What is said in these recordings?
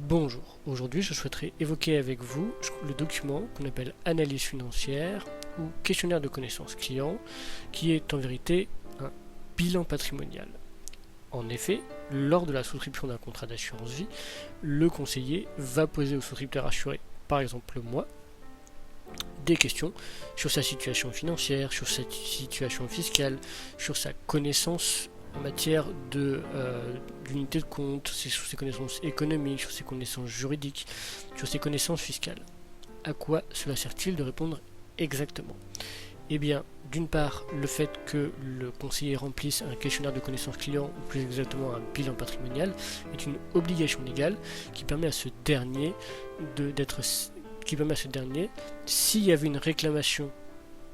Bonjour, aujourd'hui je souhaiterais évoquer avec vous le document qu'on appelle analyse financière ou questionnaire de connaissances client, qui est en vérité un bilan patrimonial. En effet, lors de la souscription d'un contrat d'assurance vie, le conseiller va poser au souscripteur assuré, par exemple moi, des questions sur sa situation financière, sur sa situation fiscale, sur sa connaissance en matière d'unité de compte, sur ses connaissances économiques, sur ses connaissances juridiques, sur ses connaissances fiscales. À quoi cela sert-il de répondre exactement? Eh bien, d'une part, le fait que le conseiller remplisse un questionnaire de connaissances client, ou plus exactement un bilan patrimonial, est une obligation légale qui permet à ce dernier s'il y avait une réclamation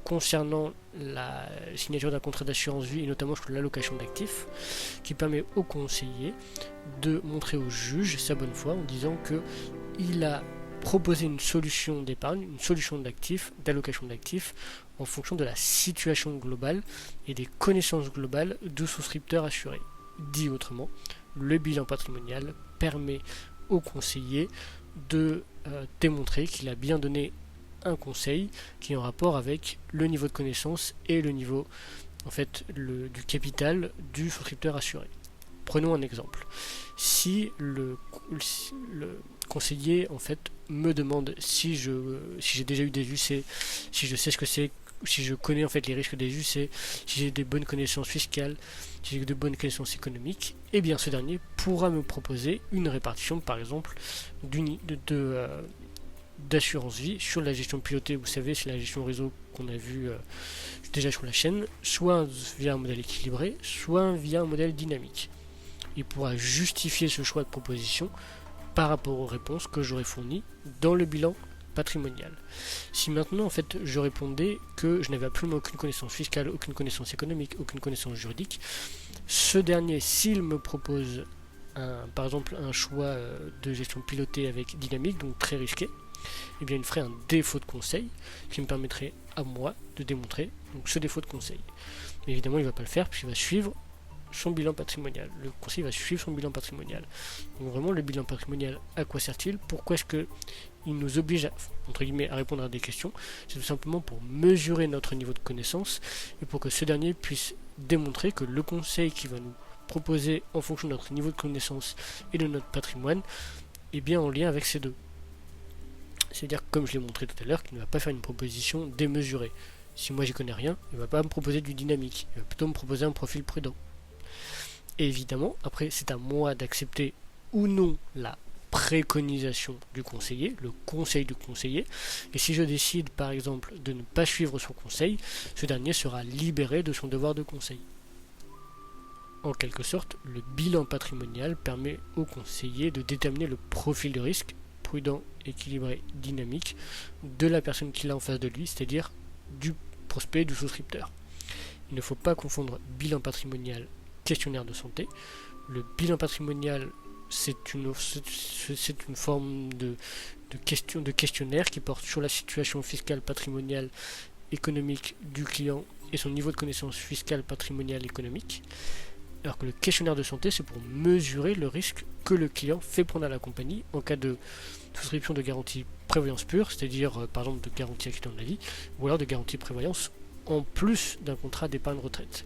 concernant la signature d'un contrat d'assurance vie et notamment sur l'allocation d'actifs, qui permet au conseiller de montrer au juge sa bonne foi en disant qu'il a proposé une solution d'épargne, une solution d'actifs, d'allocation d'actifs, en fonction de la situation globale et des connaissances globales du souscripteur assuré. Dit autrement, le bilan patrimonial permet au conseiller de démontrer qu'il a bien donné un conseil qui est en rapport avec le niveau de connaissance et le niveau du capital du souscripteur assuré. Prenons un exemple. Si le conseiller me demande si j'ai déjà eu des UC, si je sais ce que c'est, si je connais les risques des UC, si j'ai des bonnes connaissances fiscales, si j'ai de bonnes connaissances économiques, eh bien ce dernier pourra me proposer une répartition, par exemple, d'assurance vie sur la gestion pilotée, vous savez, c'est la gestion réseau qu'on a vu déjà sur la chaîne, soit via un modèle équilibré, soit via un modèle dynamique. Il pourra justifier ce choix de proposition par rapport aux réponses que j'aurais fournies dans le bilan patrimonial. Si maintenant je répondais que je n'avais absolument aucune connaissance fiscale, aucune connaissance économique, aucune connaissance juridique, ce dernier, s'il me propose par exemple un choix de gestion pilotée avec dynamique, donc très risqué, eh bien il ferait un défaut de conseil qui me permettrait à moi de démontrer donc, ce défaut de conseil. Mais évidemment il ne va pas le faire puisqu'il va suivre son bilan patrimonial. Le conseil va suivre son bilan patrimonial. Donc vraiment le bilan patrimonial, à quoi sert-il? Pourquoi est-ce qu'il nous oblige à répondre à des questions? C'est tout simplement pour mesurer notre niveau de connaissance et pour que ce dernier puisse démontrer que le conseil qui va nous proposer en fonction de notre niveau de connaissance et de notre patrimoine est bien en lien avec ces deux. C'est-à-dire, comme je l'ai montré tout à l'heure, qu'il ne va pas faire une proposition démesurée. Si moi j'y connais rien, il ne va pas me proposer du dynamique, il va plutôt me proposer un profil prudent. Et évidemment, après c'est à moi d'accepter ou non la préconisation du conseiller, le conseil du conseiller, et si je décide par exemple de ne pas suivre son conseil, ce dernier sera libéré de son devoir de conseil. En quelque sorte, le bilan patrimonial permet au conseiller de déterminer le profil de risque prudent, équilibré, dynamique de la personne qu'il a en face de lui, c'est-à-dire du prospect, du souscripteur. Il ne faut pas confondre bilan patrimonial, questionnaire de santé. Le bilan patrimonial, c'est une forme de questionnaire qui porte sur la situation fiscale, patrimoniale, économique du client et son niveau de connaissance fiscale, patrimoniale, économique. Alors que le questionnaire de santé, c'est pour mesurer le risque que le client fait prendre à la compagnie en cas de souscription de garantie prévoyance pure, c'est-à-dire par exemple de garantie accident de la vie, ou alors de garantie prévoyance en plus d'un contrat d'épargne retraite.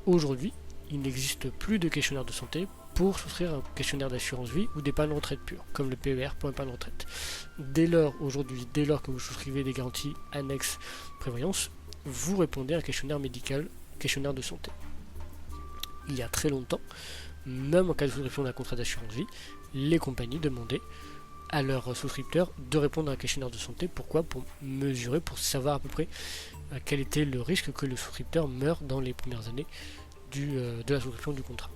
Aujourd'hui, il n'existe plus de questionnaire de santé pour souscrire un questionnaire d'assurance vie ou d'épargne retraite pure, comme le PER pour épargne retraite. Dès lors que vous souscrivez des garanties annexes prévoyance, vous répondez à un questionnaire médical, questionnaire de santé. Il y a très longtemps, même en cas de souscription d'un contrat d'assurance vie, les compagnies demandaient à leurs souscripteurs de répondre à un questionnaire de santé. Pourquoi? Pour mesurer, pour savoir à peu près quel était le risque que le souscripteur meurt dans les premières années de la souscription du contrat.